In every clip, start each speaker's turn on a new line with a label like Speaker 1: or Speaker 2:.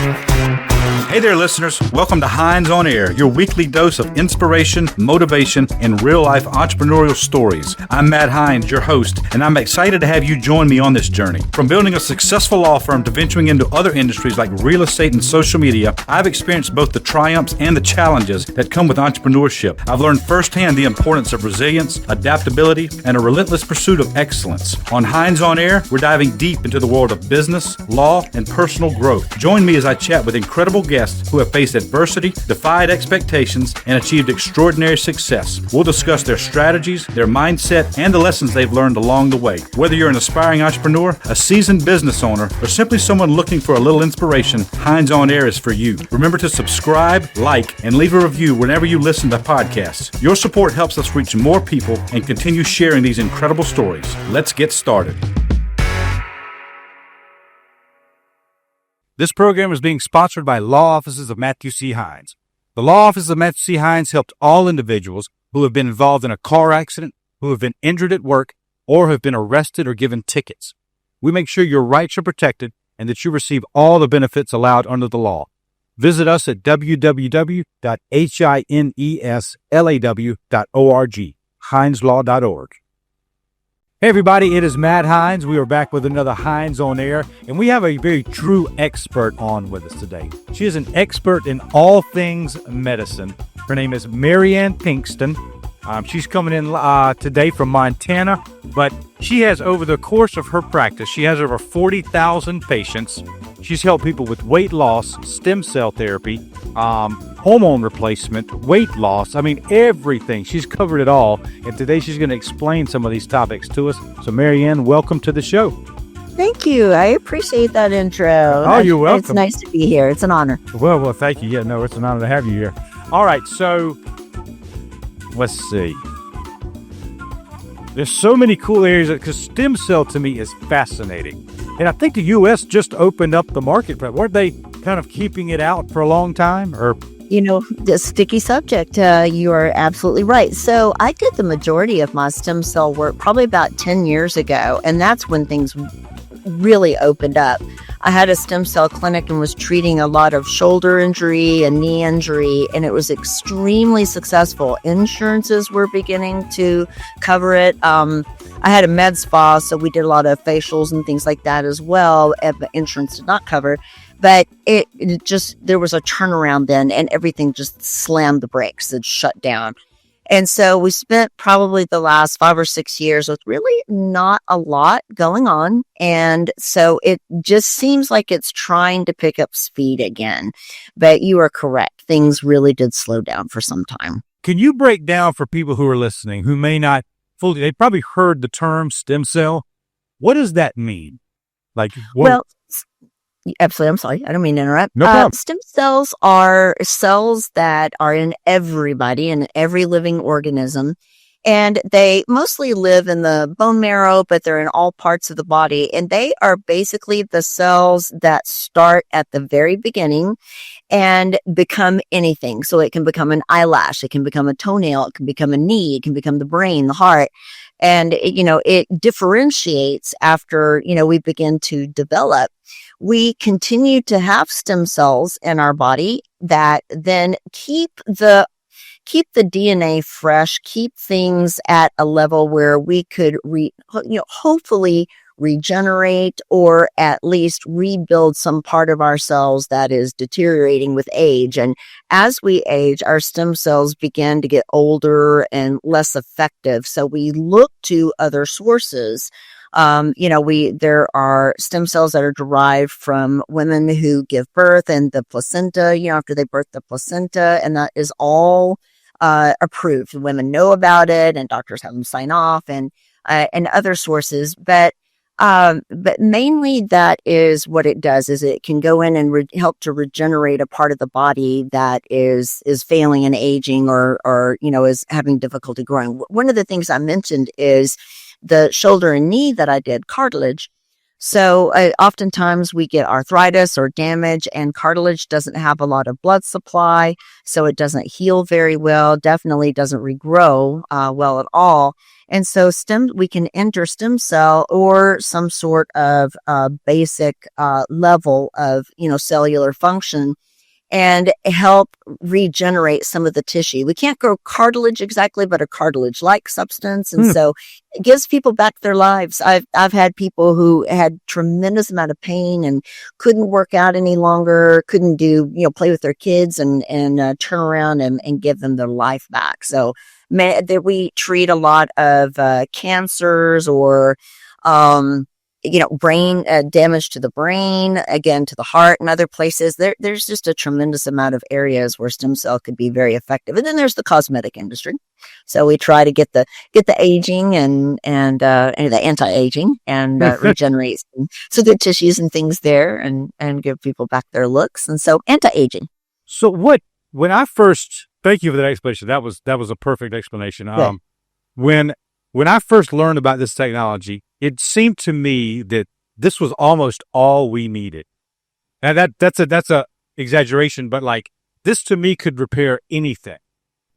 Speaker 1: Hey there, listeners. Welcome to Hines on Air, your weekly dose of inspiration, motivation, and real-life entrepreneurial stories. I'm Matt Hines, your host, and I'm excited to have you join me on this journey. From building a successful law firm to venturing into other industries like real estate and social media, I've experienced both the triumphs and the challenges that come with entrepreneurship. I've learned firsthand the importance of resilience, adaptability, and a relentless pursuit of excellence. On Hines on Air, we're diving deep into the world of business, law, and personal growth. Join me as I chat with incredible guests who have faced adversity, defied expectations, and achieved extraordinary success. We'll discuss their strategies, their mindset, and the lessons they've learned along the way. Whether you're an aspiring entrepreneur, a seasoned business owner, or simply someone looking for a little inspiration, Hines on Air is for you. Remember to subscribe, like, and leave a review whenever you listen to podcasts. Your support helps us reach more people and continue sharing these incredible stories. Let's get started. This program is being sponsored by Law Offices of Matthew C. Hines. The Law Offices of Matthew C. Hines helped all individuals who have been involved in a car accident, who have been injured at work, or have been arrested or given tickets. We make sure your rights are protected and that you receive all the benefits allowed under the law. Visit us at www.hineslaw.org, hineslaw.org. Hey everybody, it is Matt Hines. We are back with another Hines on Air, and we have a very true expert on with us today. She is an expert in all things medicine. Her name is Marianne Pinkston. She's coming in today from Montana, but she has, over the course of her practice, she has over 40,000 patients. She's helped people with weight loss, stem cell therapy, hormone replacement, weight loss. I mean, everything. She's covered it all. And today she's going to explain some of these topics to us. So, Marianne, welcome to the show.
Speaker 2: Thank you. I appreciate that intro.
Speaker 1: Oh, you're welcome.
Speaker 2: It's nice to be here. It's an honor.
Speaker 1: Well, thank you. Yeah, no, it's an honor to have you here. All right, so let's see. There's so many cool areas because stem cell to me is fascinating. And I think the U.S. just opened up the market. Weren't they kind of keeping it out for a long time? Or,
Speaker 2: the sticky subject. You are absolutely right. So I did the majority of my stem cell work probably about 10 years ago. And that's when things really opened up. I had a stem cell clinic and was treating a lot of shoulder injury and knee injury, and it was extremely successful. Insurances were beginning to cover it. I had a med spa, so we did a lot of facials and things like that as well. But insurance did not cover, but it just, there was a turnaround then, and everything just slammed the brakes and shut down. And so we spent probably the last 5 or 6 years with really not a lot going on. And so it just seems like it's trying to pick up speed again. But you are correct. Things really did slow down for some time.
Speaker 1: Can you break down for people who are listening, who may not fully, they probably heard the term stem cell. What does that mean?
Speaker 2: Absolutely. I'm sorry. I don't mean to interrupt.
Speaker 1: No problem.
Speaker 2: Stem cells are cells that are in everybody, in every living organism. And they mostly live in the bone marrow, but they're in all parts of the body. And they are basically the cells that start at the very beginning and become anything. So it can become an eyelash. It can become a toenail. It can become a knee. It can become the brain, the heart. And, it differentiates after, we begin to develop. We continue to have stem cells in our body that then keep the DNA fresh, keep things at a level where we could hopefully regenerate or at least rebuild some part of ourselves that is deteriorating with age. And as we age, our stem cells begin to get older and less effective. So we look to other sources. There are stem cells that are derived from women who give birth and the placenta, after they birth the placenta, and that is all approved. Women know about it and doctors have them sign off and other sources. But mainly that is what it does, is it can go in and help to regenerate a part of the body that is failing and aging or is having difficulty growing. One of the things I mentioned is the shoulder and knee that I did, cartilage. So oftentimes we get arthritis or damage, and cartilage doesn't have a lot of blood supply, so it doesn't heal very well, definitely doesn't regrow well at all. And so we can enter stem cell or some sort of basic level of, cellular function and help regenerate some of the tissue. We can't grow cartilage exactly, but a cartilage-like substance. And so it gives people back their lives. I've had people who had tremendous amount of pain and couldn't work out any longer, couldn't do, play with their kids and turn around and give them their life back. So we treat a lot of cancers or, brain damage to the brain, again, to the heart and other places. There's just a tremendous amount of areas where stem cell could be very effective. And then there's the cosmetic industry. So we try to get the aging and the anti-aging and regenerate some good tissues and things there and give people back their looks. And so anti-aging.
Speaker 3: So thank you for that explanation. That was a perfect explanation. When I first learned about this technology, it seemed to me that this was almost all we needed. And that's a exaggeration, but like this to me could repair anything.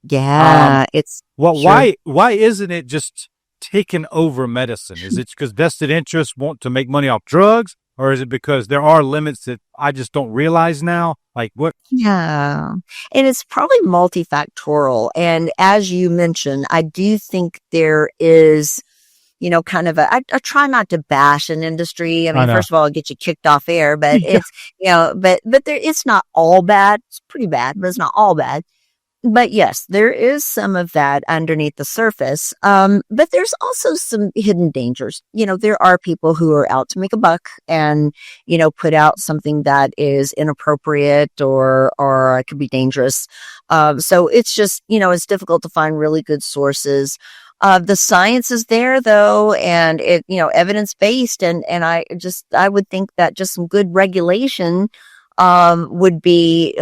Speaker 2: Yeah,
Speaker 3: Why isn't it just taken over medicine? Is it because vested interests want to make money off drugs, or is it because there are limits that I just don't realize now? Like what?
Speaker 2: Yeah, and it's probably multifactorial. And as you mentioned, I do think there is, kind of I try not to bash an industry. I mean, first of all, I'll get you kicked off air, but it's, it's not all bad. It's pretty bad, but it's not all bad. But yes, there is some of that underneath the surface. But there's also some hidden dangers. There are people who are out to make a buck and, put out something that is inappropriate or it could be dangerous. So it's just, it's difficult to find really good sources. The science is there though, and it, evidence-based. And I would think that just some good regulation would be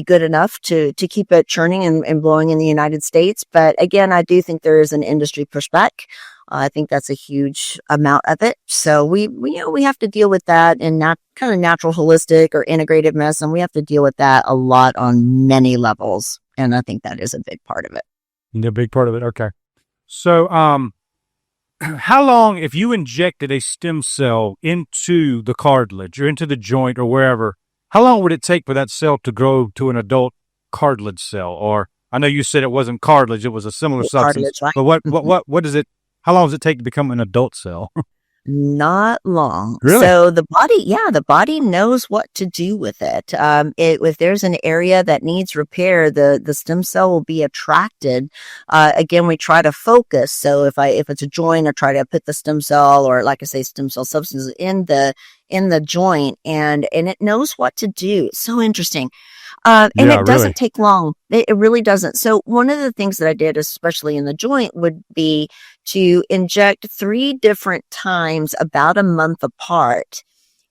Speaker 2: good enough to keep it churning and blowing in the United States. But again, I do think there is an industry pushback. I think that's a huge amount of it. So we have to deal with that in not kind of natural, holistic or integrative medicine. We have to deal with that a lot on many levels. And I think that is a big part of it.
Speaker 3: A big part of it. Okay. So, how long, if you injected a stem cell into the cartilage or into the joint or wherever, how long would it take for that cell to grow to an adult cartilage cell? Or I know you said it wasn't cartilage; it was a similar substance.
Speaker 2: Right?
Speaker 3: But what is it? How long does it take to become an adult cell?
Speaker 2: Not long.
Speaker 3: Really?
Speaker 2: So the body knows what to do with it. If there's an area that needs repair, the stem cell will be attracted. Again, we try to focus. So if it's a joint, I try to put the stem cell or, like I say, stem cell substances in the joint, and it knows what to do. It's so interesting. And it doesn't take long. It really doesn't. So one of the things that I did, especially in the joint, would be to inject 3 different times about a month apart.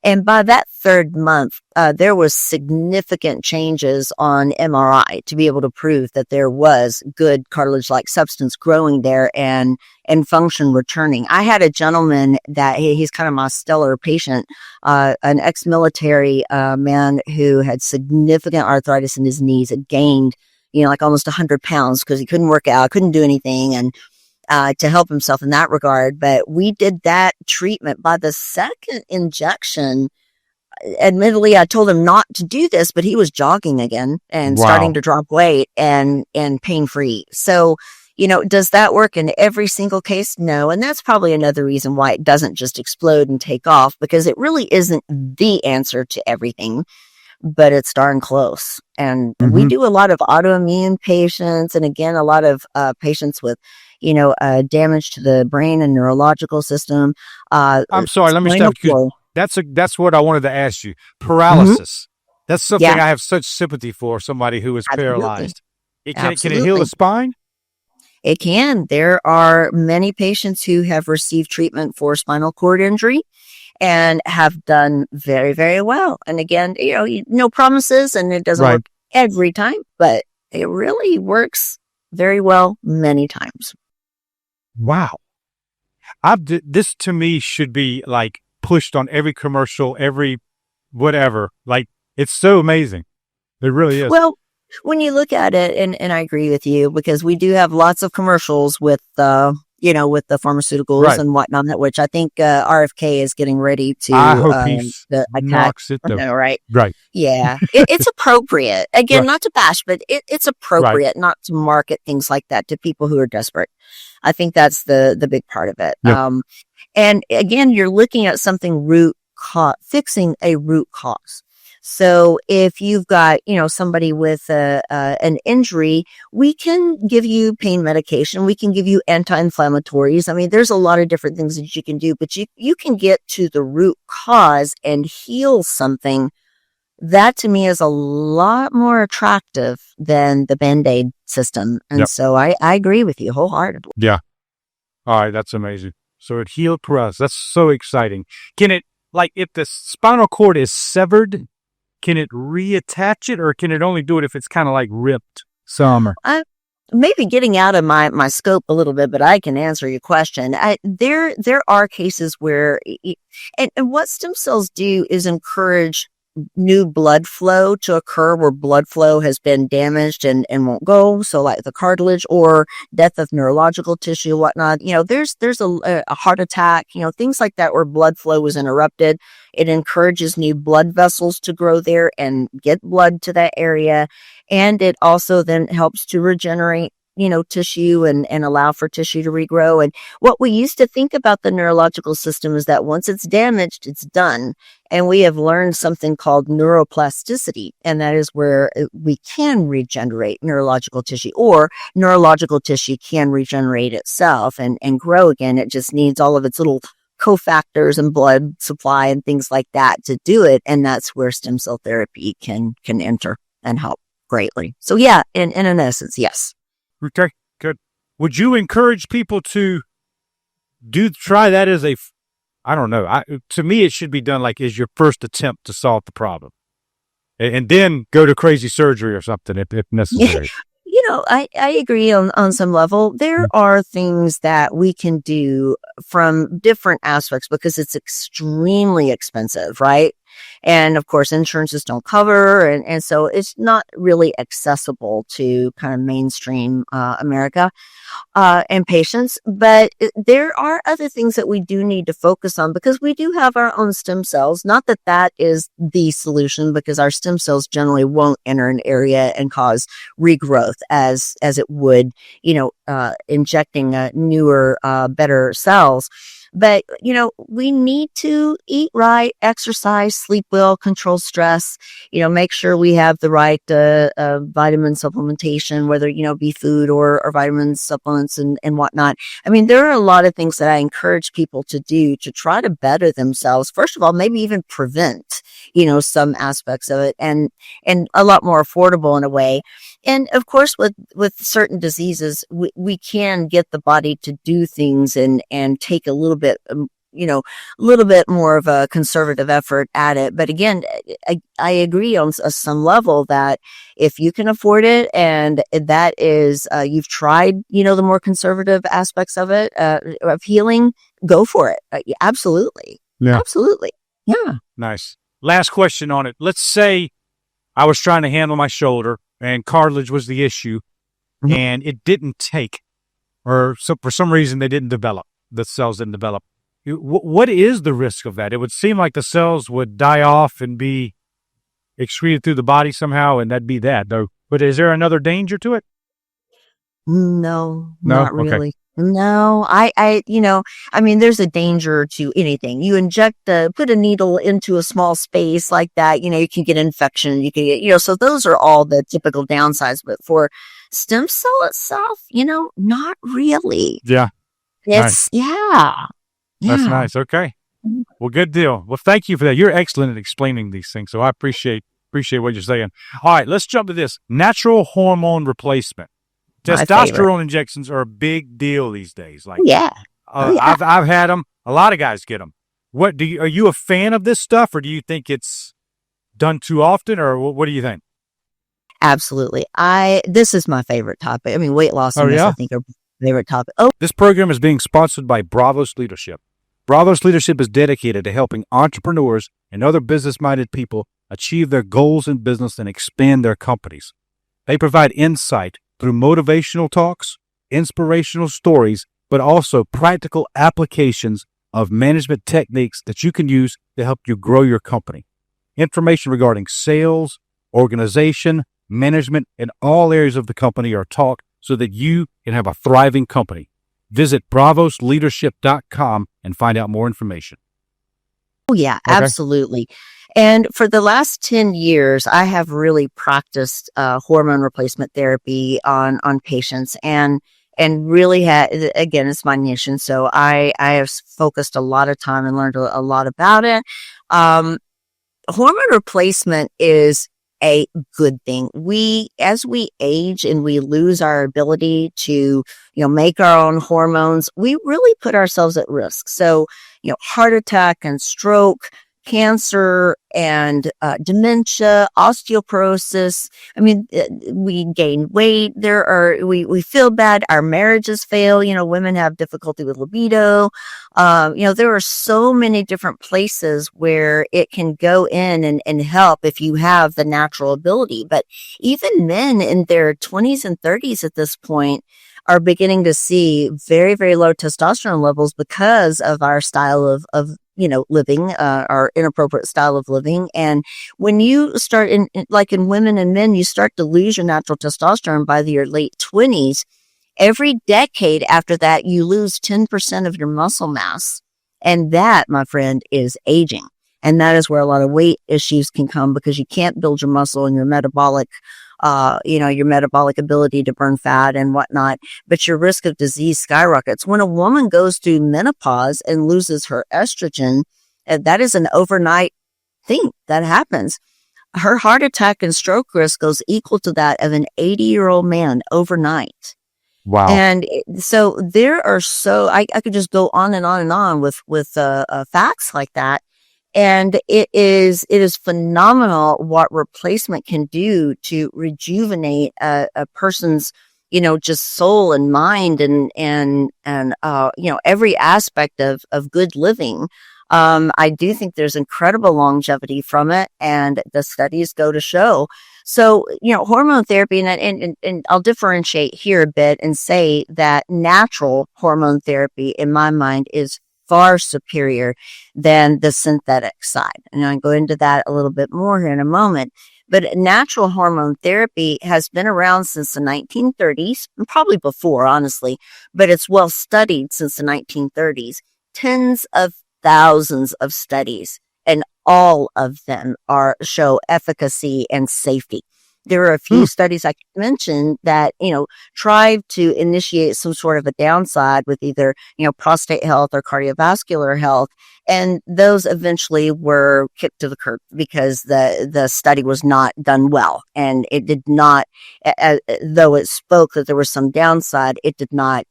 Speaker 2: And by that third month, there was significant changes on MRI to be able to prove that there was good cartilage-like substance growing there and function returning. I had a gentleman that he's kind of my stellar patient, an ex-military man who had significant arthritis in his knees, had gained, like almost 100 pounds because he couldn't work out, couldn't do anything, and to help himself in that regard. But we did that treatment. By the second injection, admittedly, I told him not to do this, but he was jogging again and starting to drop weight and pain-free. So, does that work in every single case? No. And that's probably another reason why it doesn't just explode and take off, because it really isn't the answer to everything, but it's darn close. And we do a lot of autoimmune patients. And again, a lot of patients with, damage to the brain and neurological system.
Speaker 3: I'm sorry, let me stop you. That's what I wanted to ask you. Paralysis. That's something I have such sympathy for, somebody who is paralyzed. Can it heal the spine?
Speaker 2: It can. There are many patients who have received treatment for spinal cord injury and have done very, very well. And again, no promises, and it doesn't work every time, but it really works very well many times.
Speaker 3: Wow. This to me should be like pushed on every commercial, every whatever. Like, it's so amazing. It really is.
Speaker 2: Well, when you look at it, and I agree with you, because we do have lots of commercials with, with the pharmaceuticals
Speaker 3: Right.
Speaker 2: and whatnot, which I think RFK is getting ready to
Speaker 3: I hope he
Speaker 2: attack.
Speaker 3: knocks it though.
Speaker 2: Right.
Speaker 3: Right.
Speaker 2: Yeah. It's appropriate. Again,
Speaker 3: Right.
Speaker 2: not to bash, but it's appropriate not to market things like that to people who are desperate. I think that's the big part of it.
Speaker 3: Yep.
Speaker 2: And again, you're looking at something fixing a root cause. So if you've got, somebody with an injury, we can give you pain medication. We can give you anti-inflammatories. I mean, there's a lot of different things that you can do, but you can get to the root cause and heal something. That to me is a lot more attractive than the Band-Aid system. And so I agree with you wholeheartedly.
Speaker 3: Yeah. All right. That's amazing. So it healed for us. That's so exciting. Can it, like, if the spinal cord is severed, can it reattach it, or can it only do it if it's kind of like ripped some?
Speaker 2: Maybe getting out of my scope a little bit, but I can answer your question. There are cases where, and what stem cells do is encourage new blood flow to occur where blood flow has been damaged and won't go. So like the cartilage or death of neurological tissue, whatnot, there's a heart attack, things like that where blood flow was interrupted. It encourages new blood vessels to grow there and get blood to that area. And it also then helps to regenerate, tissue and allow for tissue to regrow. And what we used to think about the neurological system is that once it's damaged, it's done. And we have learned something called neuroplasticity. And that is where we can regenerate neurological tissue, or neurological tissue can regenerate itself and grow again. It just needs all of its little cofactors and blood supply and things like that to do it. And that's where stem cell therapy can enter and help greatly. So yeah, in an essence, yes.
Speaker 3: Okay, good. Would you encourage people to try that as I don't know. To me, it should be done like as your first attempt to solve the problem, and then go to crazy surgery or something if necessary.
Speaker 2: I agree on some level. There are things that we can do from different aspects because it's extremely expensive, right? And of course, insurances don't cover. And so it's not really accessible to kind of mainstream America and patients. But there are other things that we do need to focus on because we do have our own stem cells. Not that that is the solution, because our stem cells generally won't enter an area and cause regrowth as it would, injecting newer, better cells. But, we need to eat right, exercise, sleep well, control stress, make sure we have the right vitamin supplementation, whether, be food or vitamins, supplements and whatnot. I mean, there are a lot of things that I encourage people to do to try to better themselves. First of all, maybe even prevent, some aspects of it and a lot more affordable in a way. And of course, with certain diseases, we can get the body to do things and take a little bit, more of a conservative effort at it. But again, I agree on some level that if you can afford it and that is, you've tried, the more conservative aspects of it, of healing, go for it. Absolutely.
Speaker 3: Yeah.
Speaker 2: Absolutely. Yeah.
Speaker 3: Nice. Last question on it. Let's say I was trying to handle my shoulder and cartilage was the issue, and it didn't take, or so for some reason they didn't develop. The cells didn't develop. What is the risk of that? It would seem like the cells would die off and be excreted through the body somehow, and that'd be that, though. But is there another danger to it?
Speaker 2: No, not
Speaker 3: Okay.
Speaker 2: really. No, there's a danger to anything. You put a needle into a small space like that, you can get infection, you can get, so those are all the typical downsides. But for stem cell itself, not really.
Speaker 3: Yeah.
Speaker 2: It's, yeah.
Speaker 3: That's nice. Okay. Well, good deal. Well, thank you for that. You're excellent at explaining these things, so I appreciate what you're saying. All right, let's jump to this. Natural hormone replacement. Testosterone injections are a big deal these days. Like, I've had them. A lot of guys get them. Are you a fan of this stuff, or do you think it's done too often, or what do you think?
Speaker 2: Absolutely. This is my favorite topic. I mean, weight loss and this, I think, are my favorite topic.
Speaker 3: This program is being sponsored by Bravos Leadership. Bravos Leadership is dedicated to helping entrepreneurs and other business-minded people achieve their goals in business and expand their companies. They provide insight through motivational talks, inspirational stories, but also practical applications of management techniques that you can use to help you grow your company. Information regarding sales, organization, management, and all areas of the company are taught so that you can have a thriving company. Visit bravosleadership.com and find out more information.
Speaker 2: Oh, yeah,
Speaker 3: Okay.
Speaker 2: absolutely. And for the last 10 years, I have really practiced hormone replacement therapy on patients and really had, again, it's my niche. And so I have focused a lot of time and learned a lot about it. Hormone replacement is a good thing. As we age and we lose our ability to, make our own hormones, we really put ourselves at risk. So, heart attack and stroke, cancer and dementia, osteoporosis. I mean, we gain weight. We feel bad. Our marriages fail. Women have difficulty with libido. There are so many different places where it can go in and help if you have the natural ability. But even men in their 20s and 30s at this point are beginning to see very, very low testosterone levels because of our style of living, our inappropriate style of living. And when you start in women and men, you start to lose your natural testosterone by your late 20s. Every decade after that, you lose 10% of your muscle mass. And that, my friend, is aging. And that is where a lot of weight issues can come because you can't build your muscle and your metabolic ability to burn fat and whatnot, but your risk of disease skyrockets. When a woman goes through menopause and loses her estrogen, that is an overnight thing that happens. Her heart attack and stroke risk goes equal to that of an 80-year-old man overnight.
Speaker 3: Wow.
Speaker 2: And so there are I could just go on and on and on with facts like that. And it is phenomenal what replacement can do to rejuvenate a person's, just soul and mind and every aspect of good living. I do think there's incredible longevity from it, and the studies go to show. So, hormone therapy, and I'll differentiate here a bit and say that natural hormone therapy, in my mind, is far superior than the synthetic side. And I'll go into that a little bit more here in a moment. But natural hormone therapy has been around since the 1930s, and probably before, honestly, but it's well studied since the 1930s. Tens of thousands of studies, and all of them show efficacy and safety. There are a few studies I could mention that, tried to initiate some sort of a downside with either, prostate health or cardiovascular health. And those eventually were kicked to the curb because the study was not done well. And it did not, though it spoke that there was some downside, it did not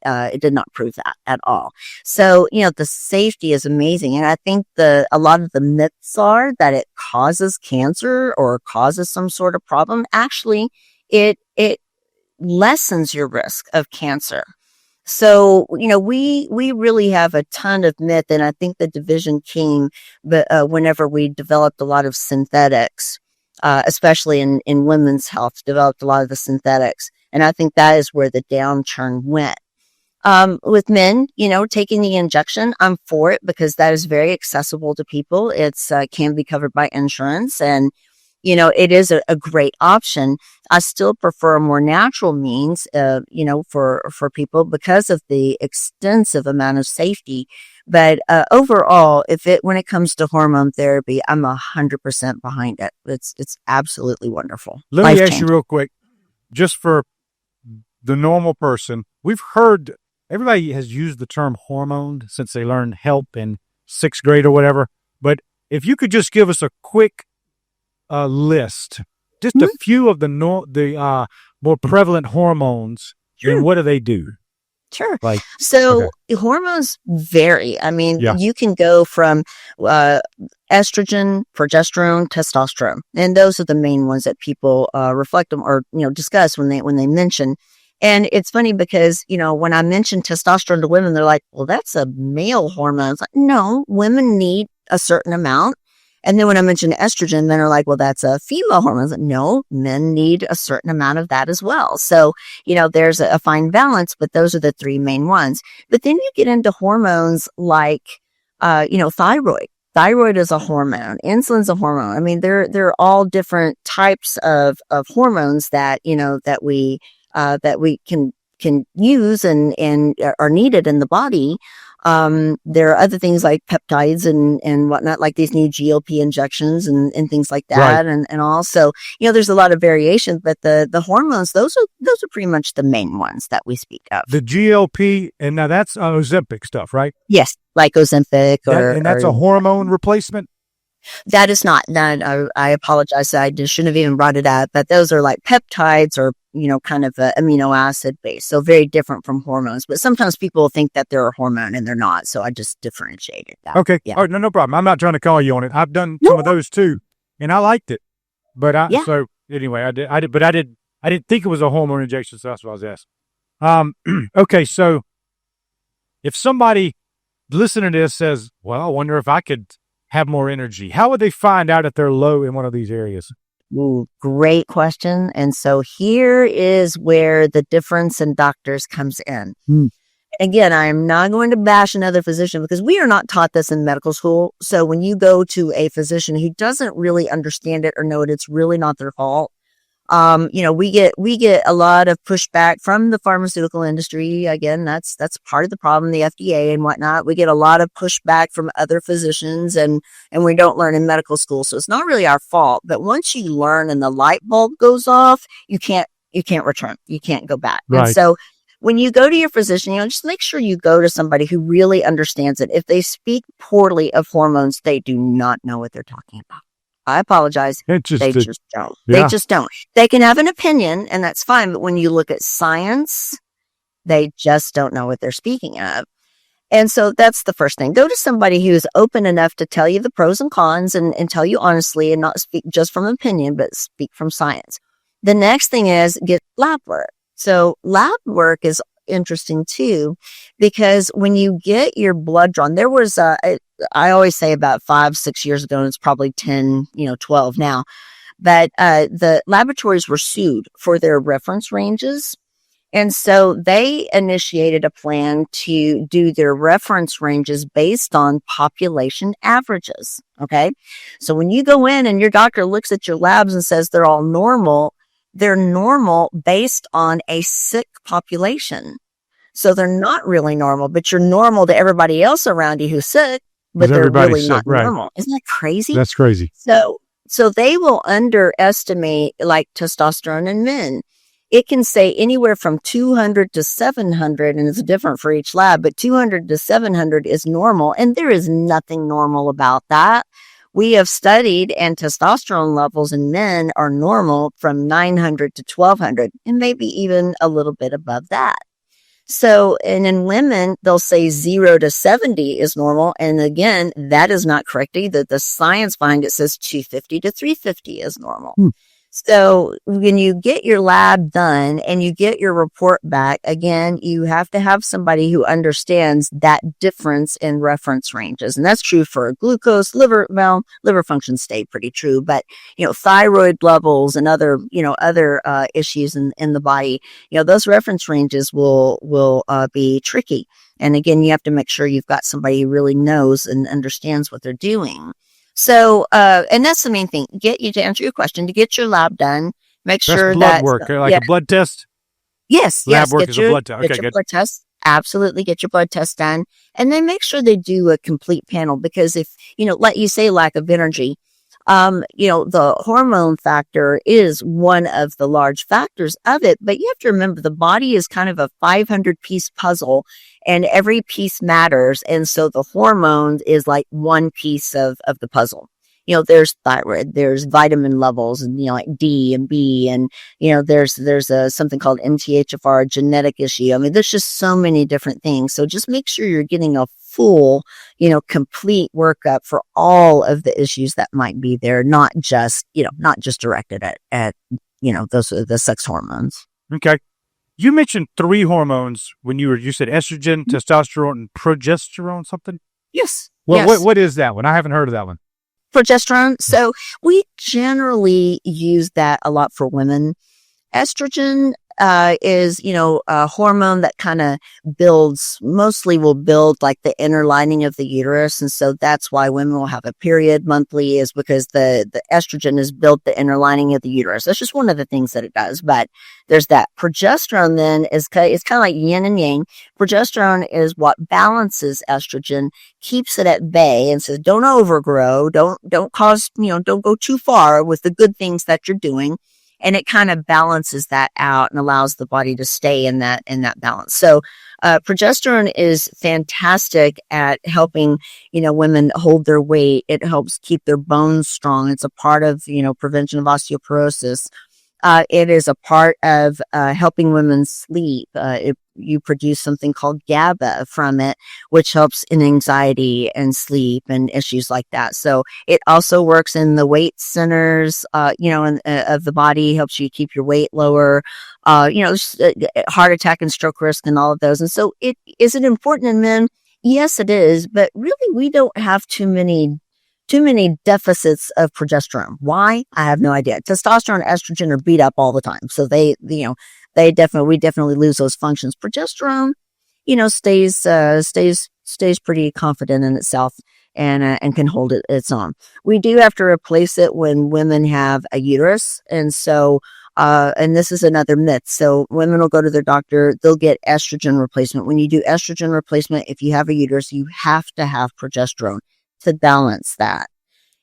Speaker 2: prove that at all. So, the safety is amazing. And I think a lot of the myths are that it causes cancer or causes some sort of problem. Actually, it lessens your risk of cancer. So, we really have a ton of myth, and I think the division came whenever we developed a lot of synthetics, especially in women's health, developed a lot of the synthetics. And I think that is where the downturn went. With men, taking the injection, I'm for it because that is very accessible to people. It's can be covered by insurance, and it is a great option. I still prefer a more natural means, for people because of the extensive amount of safety. But overall, when it comes to hormone therapy, I'm 100% behind it. It's absolutely wonderful.
Speaker 3: Let me ask you real quick, just for the normal person, everybody has used the term hormone since they learned HELP in 6th grade or whatever. But if you could just give us a quick list, just a few of the more prevalent hormones, and what do they do?
Speaker 2: Sure. Hormones vary. I mean, you can go from estrogen, progesterone, testosterone, and those are the main ones that people reflect on or discuss when they mention. And it's funny because, when I mention testosterone to women, they're like, well, that's a male hormone. It's like, no, women need a certain amount. And then when I mention estrogen, then they're like, well, that's a female hormone. Like, no, men need a certain amount of that as well. So, there's a fine balance, but those are the three main ones. But then you get into hormones like, thyroid. Thyroid is a hormone. Insulin's a hormone. I mean, they're all different types of hormones that, that we can use and are needed in the body. There are other things like peptides and whatnot, like these new GLP injections and things like that.
Speaker 3: Right.
Speaker 2: And also, there's a lot of variations, but the hormones, those are pretty much the main ones that we speak of.
Speaker 3: The GLP, and now that's Ozempic stuff, right?
Speaker 2: Yes. Like Ozempic
Speaker 3: And that's a hormone replacement?
Speaker 2: That is not. I apologize. I just shouldn't have even brought it up. But those are like peptides or, kind of amino acid based. So very different from hormones. But sometimes people think that they're a hormone and they're not. So I just differentiated that.
Speaker 3: Okay.
Speaker 2: Yeah.
Speaker 3: All right, no problem. I'm not trying to call you on it. I've done some of those too, and I liked it. But so anyway, I didn't think it was a hormone injection. So that's what I was asking. Okay. So if somebody listening to this says, well, I wonder if I could have more energy, how would they find out if they're low in one of these areas?
Speaker 2: Ooh, great question. And so here is where the difference in doctors comes in. Again, I am not going to bash another physician because we are not taught this in medical school. So when you go to a physician who doesn't really understand it or know it, it's really not their fault. We get a lot of pushback from the pharmaceutical industry. Again, that's part of the problem, the FDA and whatnot. We get a lot of pushback from other physicians and we don't learn in medical school. So it's not really our fault, but once you learn and the light bulb goes off, you can't return. You can't go back.
Speaker 3: Right.
Speaker 2: And so when you go to your physician, just make sure you go to somebody who really understands it. If they speak poorly of hormones, they do not know what they're talking about. I apologize. They just don't.
Speaker 3: Yeah.
Speaker 2: They just don't. They can have an opinion and that's fine. But when you look at science, they just don't know what they're speaking of. And so that's the first thing. Go to somebody who's open enough to tell you the pros and cons and tell you honestly and not speak just from opinion, but speak from science. The next thing is get lab work. So lab work is interesting too, because when you get your blood drawn, there was I always say about 5-6 years ago, and it's probably 10, 12 now, but the laboratories were sued for their reference ranges. And so they initiated a plan to do their reference ranges based on population averages. Okay. So when you go in and your doctor looks at your labs and says they're all normal, they're normal based on a sick population. So they're not really normal, but you're normal to everybody else around you who's sick, but they're really sick, not normal. Isn't that crazy?
Speaker 3: That's crazy.
Speaker 2: So they will underestimate like testosterone in men. It can say anywhere from 200 to 700, and it's different for each lab, but 200 to 700 is normal. And there is nothing normal about that. We have studied, and testosterone levels in men are normal from 900 to 1200, and maybe even a little bit above that. So, and in women, they'll say 0 to 70 is normal. And again, that is not correct either. The science behind it says 250 to 350 is normal. So when you get your lab done and you get your report back, again, you have to have somebody who understands that difference in reference ranges. And that's true for glucose, liver function stayed pretty true, but, thyroid levels and other issues in the body, those reference ranges will be tricky. And again, you have to make sure you've got somebody who really knows and understands what they're doing. So, and that's the main thing. To answer your question, to get your lab done, make sure
Speaker 3: blood work, like a blood test.
Speaker 2: Yes,
Speaker 3: lab work is a blood test.
Speaker 2: Okay, blood test. Absolutely, get your blood test done, and then make sure they do a complete panel because if like you say, lack of energy. The hormone factor is one of the large factors of it, but you have to remember the body is kind of a 500-piece puzzle and every piece matters. And so the hormone is like one piece of the puzzle. There's thyroid, there's vitamin levels and, like D and B and, there's something called MTHFR, genetic issue. I mean, there's just so many different things. So just make sure you're getting a full, complete workup for all of the issues that might be there, not just directed at those the sex hormones.
Speaker 3: Okay. You mentioned 3 hormones when you said estrogen, testosterone, and progesterone something.
Speaker 2: Yes.
Speaker 3: What is that one? I haven't heard of that one.
Speaker 2: Progesterone. So we generally use that a lot for women. Estrogen is, a hormone that kind of mostly will build like the inner lining of the uterus. And so that's why women will have a period monthly, is because the estrogen has built the inner lining of the uterus. That's just one of the things that it does. But there's that. Progesterone then it's kind of like yin and yang. Progesterone is what balances estrogen, keeps it at bay, and says, don't overgrow, don't cause, don't go too far with the good things that you're doing. And it kind of balances that out and allows the body to stay in that balance. So, progesterone is fantastic at helping, women hold their weight. It helps keep their bones strong. It's a part of, prevention of osteoporosis. It is a part of helping women sleep. You produce something called GABA from it, which helps in anxiety and sleep and issues like that. So it also works in the weight centers, of the body, helps you keep your weight lower, heart attack and stroke risk and all of those. And so is it important in men? Yes, it is. But really, we don't have too many deficits of progesterone. Why? I have no idea. Testosterone and estrogen are beat up all the time. So we definitely lose those functions. Progesterone, stays pretty confident in itself and can hold its own. We do have to replace it when women have a uterus. And so, and this is another myth. So women will go to their doctor, they'll get estrogen replacement. When you do estrogen replacement, if you have a uterus, you have to have progesterone to balance that.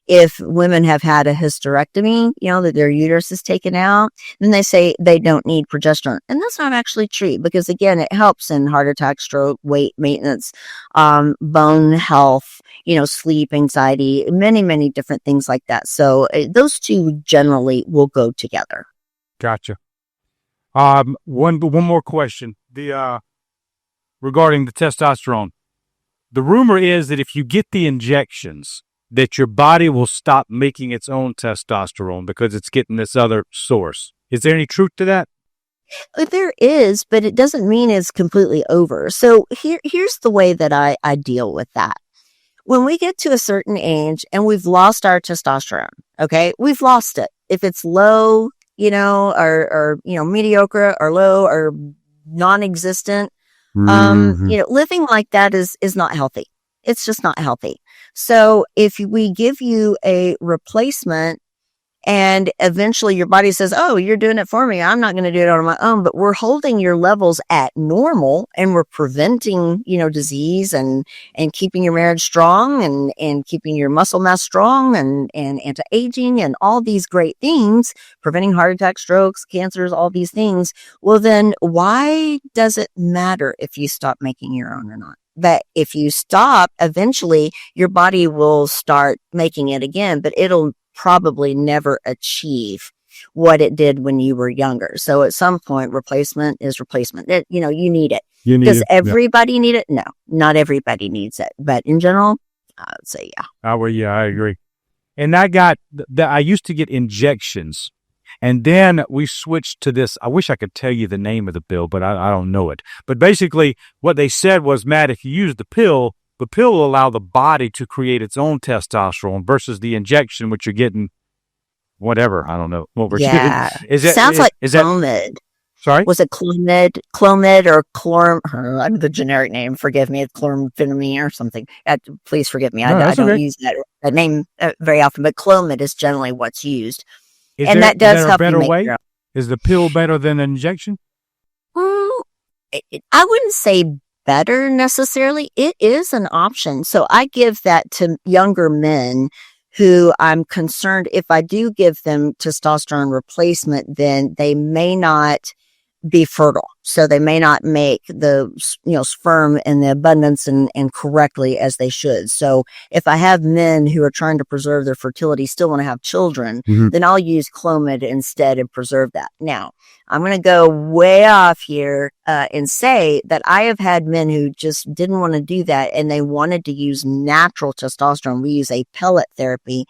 Speaker 2: If women have had a hysterectomy, that their uterus is taken out, then they say they don't need progesterone. And that's not actually true, because again, it helps in heart attack, stroke, weight maintenance, bone health, sleep, anxiety, many, many different things like that. So those two generally will go together.
Speaker 3: Gotcha. One more question. Regarding the testosterone. The rumor is that if you get the injections, that your body will stop making its own testosterone because it's getting this other source. Is there any truth to that?
Speaker 2: There is, but it doesn't mean it's completely over. So here's the way that I deal with that. When we get to a certain age and we've lost our testosterone, okay, we've lost it. If it's low, or mediocre or low or non-existent, living like that is not healthy. It's just not healthy. So if we give you a replacement and eventually your body says, oh, you're doing it for me, I'm not going to do it on my own, but we're holding your levels at normal and we're preventing, disease and keeping your marriage strong and keeping your muscle mass strong and anti-aging and all these great things, preventing heart attacks, strokes, cancers, all these things. Well, then why does it matter if you stop making your own or not? But if you stop, eventually your body will start making it again, but it'll probably never achieve what it did when you were younger. So at some point, replacement is replacement. You need it. Does everybody need it? No, not everybody needs it. But in general, I would say yeah.
Speaker 3: I agree. And I used to get injections. And then we switched to this. I wish I could tell you the name of the pill, but I don't know it. But basically, what they said was, Matt, if you use the pill will allow the body to create its own testosterone versus the injection, which you're getting, whatever. I don't know what we're getting.
Speaker 2: Sounds like Clomid.
Speaker 3: Sorry?
Speaker 2: Was it Clomid or Chlorm? The generic name, forgive me, it's chlorphenamine or something. Please forgive me. I don't use that name very often, but Clomid is generally what's used. That does help you make your own.
Speaker 3: Is the pill better than an injection?
Speaker 2: I wouldn't say better necessarily. It is an option. So I give that to younger men who I'm concerned if I do give them testosterone replacement, then they may not be fertile. So they may not make the, sperm in the abundance and correctly as they should. So if I have men who are trying to preserve their fertility, still want to have children, then I'll use Clomid instead and preserve that. Now, I'm going to go way off here and say that I have had men who just didn't want to do that and they wanted to use natural testosterone. We use a pellet therapy.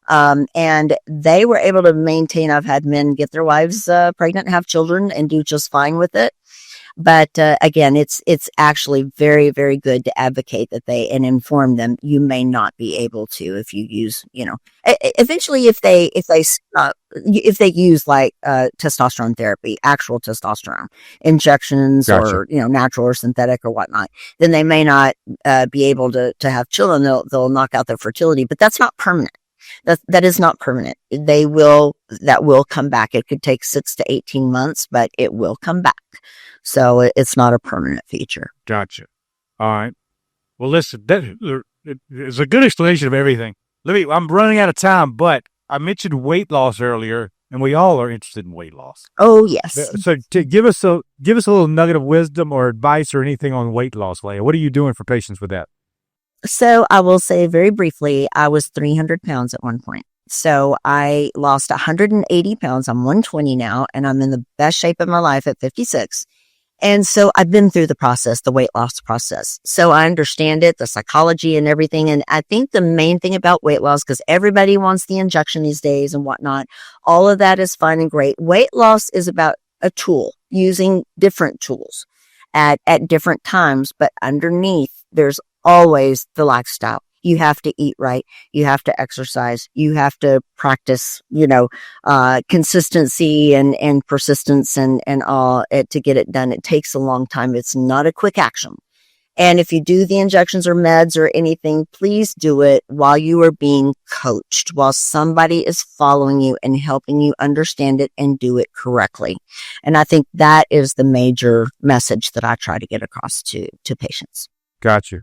Speaker 2: And they were able to maintain. I've had men get their wives pregnant and have children and do just fine with it. But again, it's actually very, very good to advocate that and inform them. You may not be able to if you use, eventually if they use like testosterone therapy, actual testosterone injections,
Speaker 3: Gotcha.
Speaker 2: or natural or synthetic or whatnot, then they may not be able to have children. They'll knock out their fertility, but that's not permanent. That is not permanent. That will come back. It could take 6 to 18 months, but it will come back. So it's not a permanent feature.
Speaker 3: Gotcha. All right. Well, listen, that is a good explanation of everything. I'm running out of time, but I mentioned weight loss earlier, and we all are interested in weight loss.
Speaker 2: Oh, yes.
Speaker 3: So give us a little nugget of wisdom or advice or anything on weight loss, Leah. What are you doing for patients with that?
Speaker 2: So I will say very briefly, I was 300 pounds at one point. So I lost 180 pounds. I'm 120 now, and I'm in the best shape of my life at 56. And so I've been through the process, the weight loss process. So I understand it, the psychology and everything. And I think the main thing about weight loss, because everybody wants the injection these days and whatnot, all of that is fine and great. Weight loss is about a tool, using different tools at different times. But underneath, there's always the lifestyle. You have to eat right. You have to exercise. You have to practice, consistency and persistence and all to get it done. It takes a long time. It's not a quick action. And if you do the injections or meds or anything, please do it while you are being coached, while somebody is following you and helping you understand it and do it correctly. And I think that is the major message that I try to get across to patients.
Speaker 3: Gotcha.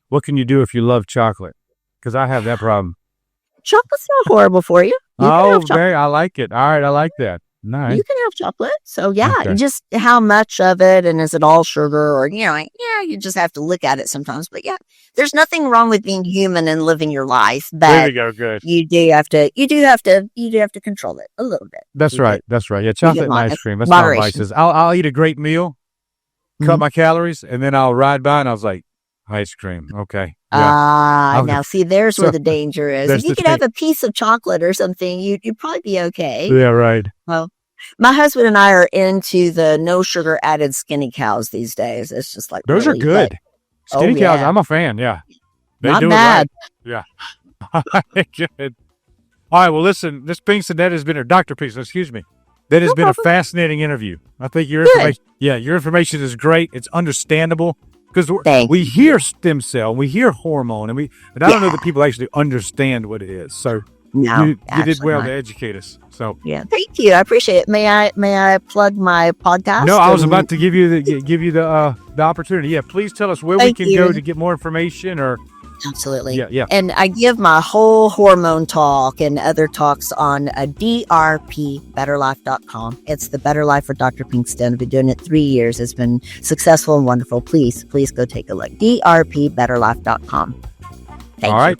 Speaker 3: What can you do if you love chocolate? Because I have that problem.
Speaker 2: Chocolate's not horrible for you.
Speaker 3: I like it. All right, I like that. Nice.
Speaker 2: You can have chocolate. So yeah,
Speaker 3: Okay.
Speaker 2: just how much of it, and is it all sugar, or you just have to look at it sometimes. But yeah, there's nothing wrong with being human and living your life. But
Speaker 3: There you go. Good.
Speaker 2: you do have to control it a little bit.
Speaker 3: That's right. That's right. Yeah, chocolate and ice cream. That's my
Speaker 2: moderation.
Speaker 3: vices. I'll eat a great meal, cut my calories, and then I'll ride by and I was like, ice cream. Okay. Yeah.
Speaker 2: Now see, there's where the danger is.
Speaker 3: There's
Speaker 2: If you
Speaker 3: the
Speaker 2: could have a piece of chocolate or something, you'd probably be okay.
Speaker 3: Yeah, right.
Speaker 2: Well, my husband and I are into the no sugar added skinny cows these days. It's just like,
Speaker 3: Those
Speaker 2: really,
Speaker 3: are good.
Speaker 2: but-
Speaker 3: Skinny cows,
Speaker 2: yeah.
Speaker 3: I'm a fan. Yeah. They
Speaker 2: Not
Speaker 3: do
Speaker 2: bad.
Speaker 3: it right. Yeah. Good. All right. Well, listen, Ms. Pinkston, that has been Dr. Pinkston, excuse me. That has been a fascinating interview. I think your information is great. It's understandable. Because we hear stem cell, we hear hormone, but I don't know that people actually understand what it is. So you did well to educate us. So
Speaker 2: yeah, thank you. I appreciate it. May I plug my podcast?
Speaker 3: No, I was about to give you the opportunity. Yeah, please tell us where we can go to get more information or.
Speaker 2: Absolutely.
Speaker 3: Yeah.
Speaker 2: And I give my whole hormone talk and other talks on drpbetterlife.com. It's the Better Life for Dr. Pinkston. I've been doing it 3 years. It's been successful and wonderful. Please go take a look. drpbetterlife.com. Thank you.
Speaker 3: All right.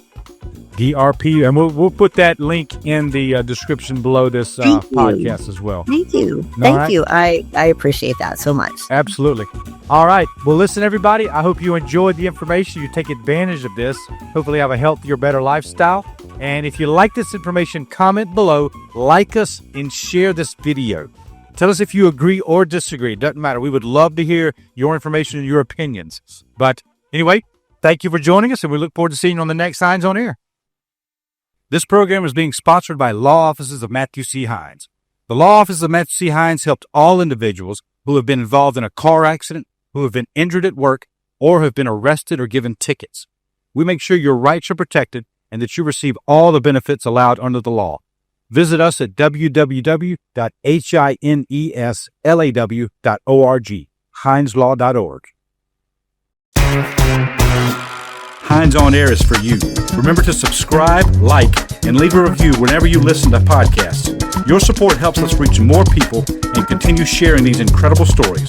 Speaker 3: DRP, and we'll put that link in the description below this podcast as well.
Speaker 2: Thank you.
Speaker 3: All
Speaker 2: Thank
Speaker 3: right.
Speaker 2: you. I appreciate that so much.
Speaker 3: Absolutely. All right. Well, listen, everybody, I hope you enjoyed the information. You take advantage of this. Hopefully have a healthier, better lifestyle. And if you like this information, comment below, like us, and share this video. Tell us if you agree or disagree. It doesn't matter. We would love to hear your information and your opinions. But anyway, thank you for joining us, and we look forward to seeing you on the next Hines on Air. This program is being sponsored by Law Offices of Matthew C. Hines. The Law Offices of Matthew C. Hines helped all individuals who have been involved in a car accident, who have been injured at work, or have been arrested or given tickets. We make sure your rights are protected and that you receive all the benefits allowed under the law. Visit us at www.hineslaw.org, hineslaw.org.
Speaker 1: Hines on Air is for you. Remember to subscribe, like, and leave a review whenever you listen to podcasts. Your support helps us reach more people and continue sharing these incredible stories.